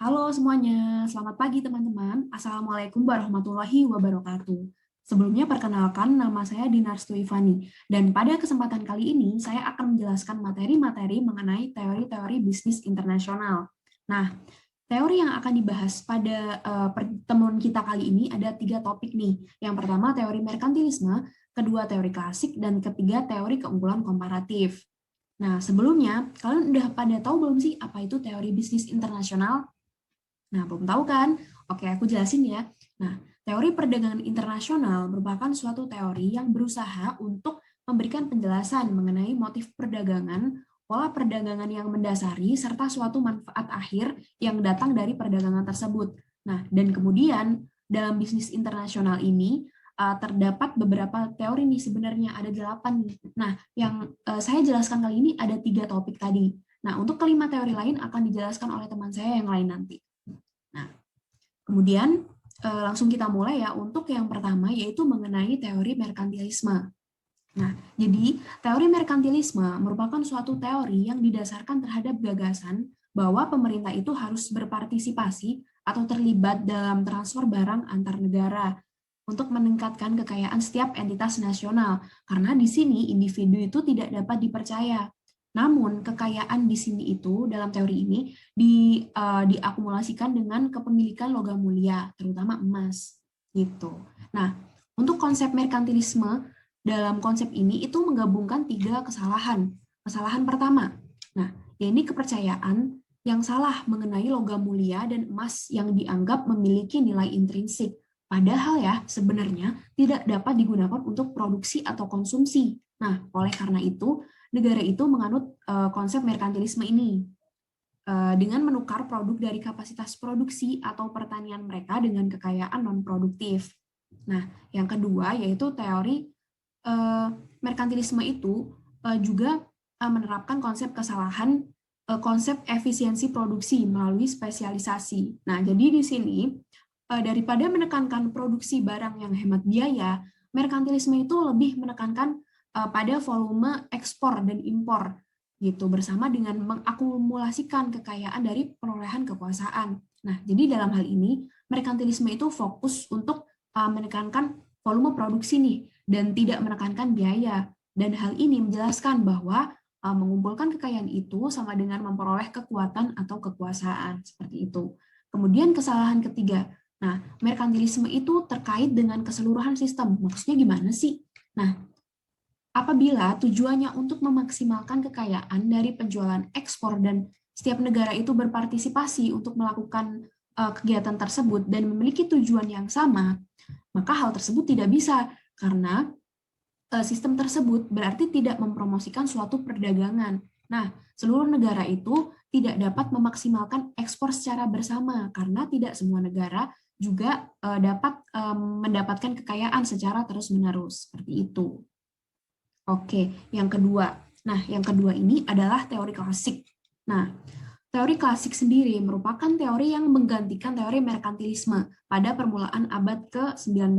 Halo semuanya, selamat pagi teman-teman. Assalamualaikum warahmatullahi wabarakatuh. Sebelumnya perkenalkan, nama saya Dinarstu Ivani, dan pada kesempatan kali ini saya akan menjelaskan materi-materi mengenai teori-teori bisnis internasional. Nah, teori yang akan dibahas pada pertemuan kita kali ini ada 3 topik nih. Yang pertama teori merkantilisme, kedua teori klasik, dan ketiga teori keunggulan komparatif. Nah, sebelumnya, kalian udah pada tahu belum sih apa itu teori bisnis internasional? Nah, belum tahu kan? Oke, aku jelasin ya. Nah, teori perdagangan internasional merupakan suatu teori yang berusaha untuk memberikan penjelasan mengenai motif perdagangan, pola perdagangan yang mendasari, serta suatu manfaat akhir yang datang dari perdagangan tersebut. Nah, dan kemudian dalam bisnis internasional ini terdapat beberapa teori nih, sebenarnya ada 8 nih. Nah, yang saya jelaskan kali ini ada 3 topik tadi. Nah, untuk kelima teori lain akan dijelaskan oleh teman saya yang lain nanti. Nah, kemudian langsung kita mulai ya untuk yang pertama yaitu mengenai teori merkantilisme. Nah, jadi teori merkantilisme merupakan suatu teori yang didasarkan terhadap gagasan bahwa pemerintah itu harus berpartisipasi atau terlibat dalam transfer barang antar negara untuk meningkatkan kekayaan setiap entitas nasional. Karena di sini individu itu tidak dapat dipercaya. Namun kekayaan di sini itu dalam teori ini diakumulasikan dengan kepemilikan logam mulia, terutama emas gitu. Nah, untuk konsep merkantilisme dalam konsep ini itu menggabungkan 3 kesalahan. Kesalahan pertama, nah, ini kepercayaan yang salah mengenai logam mulia dan emas yang dianggap memiliki nilai intrinsik. Padahal ya, sebenarnya tidak dapat digunakan untuk produksi atau konsumsi. Nah, oleh karena itu, negara itu menganut konsep merkantilisme ini dengan menukar produk dari kapasitas produksi atau pertanian mereka dengan kekayaan non-produktif. Nah, yang kedua yaitu teori merkantilisme itu juga menerapkan konsep kesalahan konsep efisiensi produksi melalui spesialisasi. Nah, jadi di sini daripada menekankan produksi barang yang hemat biaya, merkantilisme itu lebih menekankan pada volume ekspor dan impor gitu bersama dengan mengakumulasikan kekayaan dari perolehan kekuasaan. Nah, jadi dalam hal ini merkantilisme itu fokus untuk menekankan volume produksi nih dan tidak menekankan biaya. Dan hal ini menjelaskan bahwa mengumpulkan kekayaan itu sama dengan memperoleh kekuatan atau kekuasaan seperti itu. Kemudian kesalahan ketiga. Nah, merkantilisme itu terkait dengan keseluruhan sistem. Maksudnya gimana sih? Nah, apabila tujuannya untuk memaksimalkan kekayaan dari penjualan ekspor dan setiap negara itu berpartisipasi untuk melakukan kegiatan tersebut dan memiliki tujuan yang sama, maka hal tersebut tidak bisa karena sistem tersebut berarti tidak mempromosikan suatu perdagangan. Nah, seluruh negara itu tidak dapat memaksimalkan ekspor secara bersama karena tidak semua negara juga dapat mendapatkan kekayaan secara terus-menerus seperti itu. Oke, yang kedua. Nah, yang kedua ini adalah teori klasik. Nah, teori klasik sendiri merupakan teori yang menggantikan teori merkantilisme pada permulaan abad ke-19.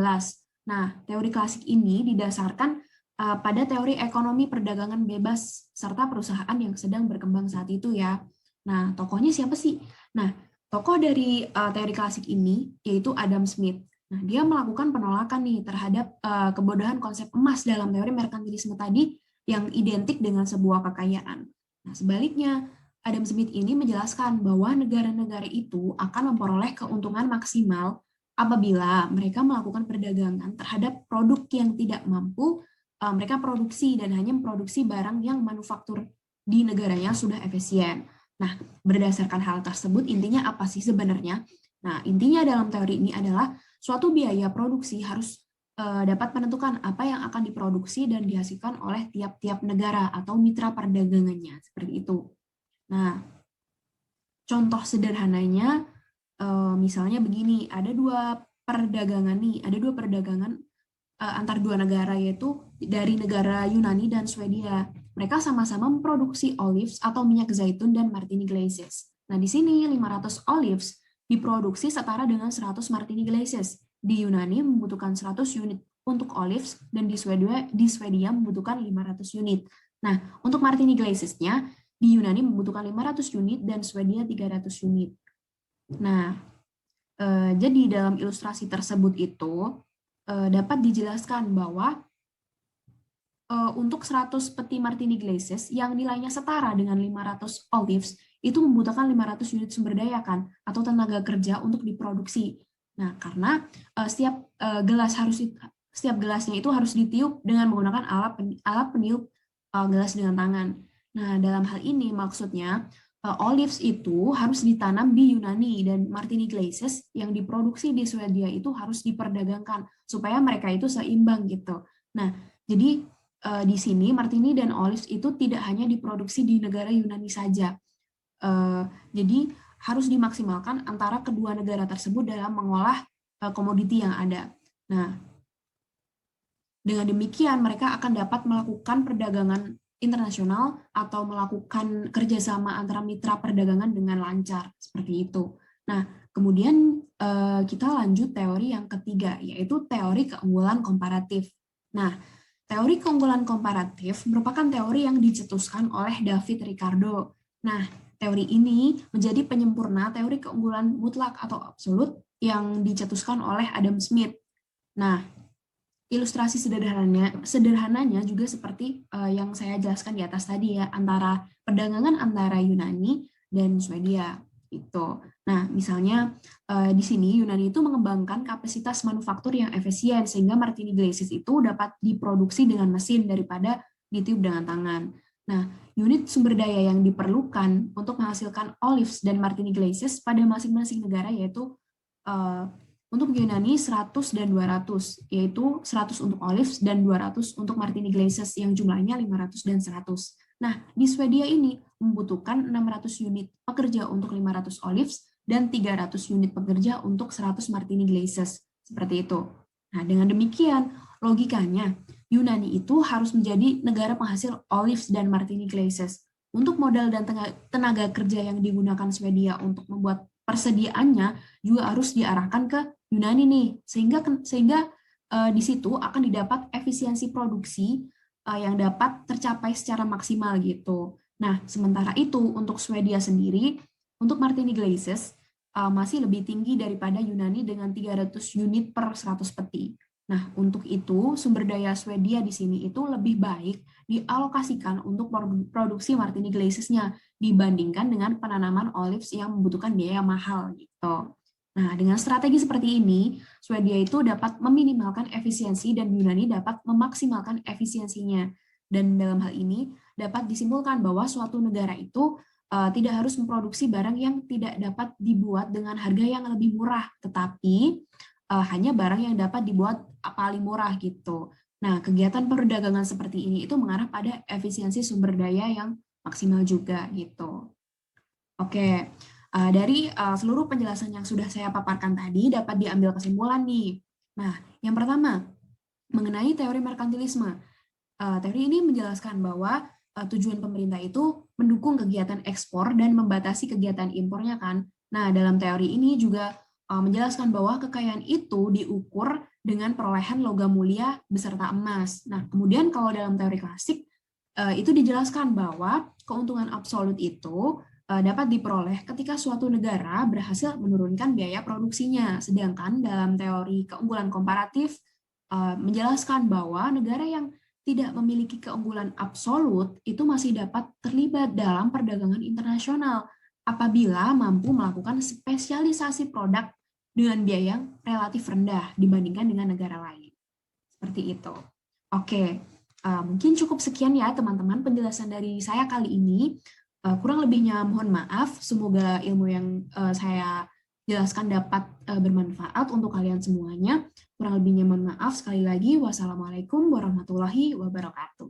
Nah, teori klasik ini didasarkan pada teori ekonomi perdagangan bebas serta perusahaan yang sedang berkembang saat itu ya. Nah, tokohnya siapa sih? Nah, tokoh dari teori klasik ini yaitu Adam Smith. Nah, dia melakukan penolakan nih terhadap kebodohan konsep emas dalam teori merkantilisme tadi yang identik dengan sebuah kekayaan. Nah, sebaliknya, Adam Smith ini menjelaskan bahwa negara-negara itu akan memperoleh keuntungan maksimal apabila mereka melakukan perdagangan terhadap produk yang tidak mampu mereka produksi dan hanya memproduksi barang yang manufaktur di negaranya sudah efisien. Nah, berdasarkan hal tersebut, intinya apa sih sebenarnya? Nah, intinya dalam teori ini adalah suatu biaya produksi harus dapat menentukan apa yang akan diproduksi dan dihasilkan oleh tiap-tiap negara atau mitra perdagangannya, seperti itu. Nah, contoh sederhananya, misalnya begini, ada dua perdagangan antar dua negara, yaitu dari negara Yunani dan Swedia. Mereka sama-sama memproduksi olives atau minyak zaitun dan martini glazes. Nah, di sini 500 olives diproduksi setara dengan 100 martini glazes. Di Yunani membutuhkan 100 unit untuk olives dan di Swedia membutuhkan 500 unit. Nah, untuk martini glazes-nya di Yunani membutuhkan 500 unit dan Swedia 300 unit. Nah, jadi dalam ilustrasi tersebut itu dapat dijelaskan bahwa untuk 100 peti martini glazes yang nilainya setara dengan 500 olives itu membutuhkan 500 unit sumber daya kan atau tenaga kerja untuk diproduksi. Nah, karena setiap gelasnya itu harus ditiup dengan menggunakan alat peniup gelas dengan tangan. Nah, dalam hal ini maksudnya olives itu harus ditanam di Yunani dan martini glazes yang diproduksi di Swedia itu harus diperdagangkan supaya mereka itu seimbang gitu. Nah, jadi di sini martini dan olives itu tidak hanya diproduksi di negara Yunani saja. Jadi harus dimaksimalkan antara kedua negara tersebut dalam mengolah komoditi yang ada. Nah, dengan demikian mereka akan dapat melakukan perdagangan internasional atau melakukan kerjasama antara mitra perdagangan dengan lancar seperti itu. Nah, kemudian kita lanjut teori yang ketiga, yaitu teori keunggulan komparatif. Nah, teori keunggulan komparatif merupakan teori yang dicetuskan oleh David Ricardo. Nah, teori ini menjadi penyempurna teori keunggulan mutlak atau absolut yang dicetuskan oleh Adam Smith. Nah, ilustrasi sederhananya juga seperti yang saya jelaskan di atas tadi ya, antara perdagangan antara Yunani dan Swedia itu. Nah, misalnya di sini Yunani itu mengembangkan kapasitas manufaktur yang efisien sehingga martini glazes itu dapat diproduksi dengan mesin daripada ditiup dengan tangan. Nah, unit sumber daya yang diperlukan untuk menghasilkan olives dan martini glazes pada masing-masing negara yaitu untuk Yunani 100 dan 200, yaitu 100 untuk olives dan 200 untuk martini glazes yang jumlahnya 500 dan 100. Nah, di Swedia ini membutuhkan 600 unit pekerja untuk 500 olives dan 300 unit pekerja untuk 100 martini glazes. Seperti itu. Nah, dengan demikian, logikanya Yunani itu harus menjadi negara penghasil olives dan martini glazes. Untuk modal dan tenaga kerja yang digunakan Swedia untuk membuat persediaannya juga harus diarahkan ke Yunani nih, sehingga di situ akan didapat efisiensi produksi yang dapat tercapai secara maksimal gitu. Nah, sementara itu untuk Swedia sendiri, untuk martini glazes masih lebih tinggi daripada Yunani dengan 300 unit per 100 peti. Nah, untuk itu sumber daya Swedia di sini itu lebih baik dialokasikan untuk produksi martini glazes-nya dibandingkan dengan penanaman olives yang membutuhkan biaya mahal gitu. Nah, dengan strategi seperti ini, Swedia itu dapat meminimalkan efisiensi dan Yunani dapat memaksimalkan efisiensinya. Dan dalam hal ini dapat disimpulkan bahwa suatu negara itu tidak harus memproduksi barang yang tidak dapat dibuat dengan harga yang lebih murah, tetapi hanya barang yang dapat dibuat paling murah gitu. Nah, kegiatan perdagangan seperti ini itu mengarah pada efisiensi sumber daya yang maksimal juga gitu. Oke, dari seluruh penjelasan yang sudah saya paparkan tadi dapat diambil kesimpulan nih. Nah, yang pertama, mengenai teori merkantilisme. Teori ini menjelaskan bahwa tujuan pemerintah itu mendukung kegiatan ekspor dan membatasi kegiatan impornya kan. Nah, dalam teori ini juga menjelaskan bahwa kekayaan itu diukur dengan perolehan logam mulia beserta emas. Nah, kemudian kalau dalam teori klasik, itu dijelaskan bahwa keuntungan absolut itu dapat diperoleh ketika suatu negara berhasil menurunkan biaya produksinya. Sedangkan dalam teori keunggulan komparatif menjelaskan bahwa negara yang tidak memiliki keunggulan absolut itu masih dapat terlibat dalam perdagangan internasional apabila mampu melakukan spesialisasi produk dengan biaya yang relatif rendah dibandingkan dengan negara lain. Seperti itu. Oke, mungkin cukup sekian ya teman-teman penjelasan dari saya kali ini. Kurang lebihnya mohon maaf, semoga ilmu yang saya jelaskan dapat bermanfaat untuk kalian semuanya. Kurang lebihnya mohon maaf sekali lagi. Wassalamualaikum warahmatullahi wabarakatuh.